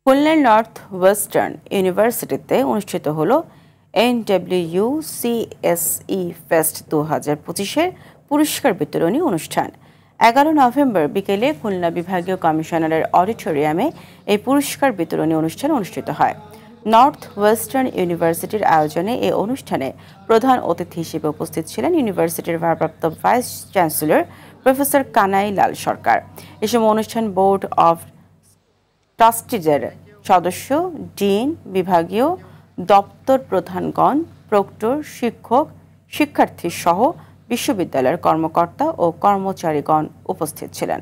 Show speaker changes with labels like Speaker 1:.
Speaker 1: খুলনার north western ইউনিভার্সিটিতে অনুষ্ঠিত হল NWUCSE ফেস্ট 2025-এর পুরস্কার বিতরণী অনুষ্ঠান। 11 নভেম্বর বিকেলে খুলনা বিভাগীয় কমিশনারের অডিটোরিয়ামে এই পুরস্কার বিতরণী অনুষ্ঠান অনুষ্ঠিত হয়। নর্থ ওয়েস্টার্ন ইউনিভার্সিটির আয়োজনে এই অনুষ্ঠানে প্রধান অতিথি হিসেবে উপস্থিত ছিলেন ইউনিভার্সিটির ভারপ্রাপ্ত ভাইস চ্যান্সেলর প্রফেসর কানাই লাল সরকার। এ সময় অনুষ্ঠান বোর্ড অব ট্রাস্টিজের সদস্য, ডিন, বিভাগীয় দপ্তর প্রধানগণ, প্রক্টর, শিক্ষক, শিক্ষার্থী সহ বিশ্ববিদ্যালয়ের কর্মকর্তা ও কর্মচারীগণ উপস্থিত ছিলেন।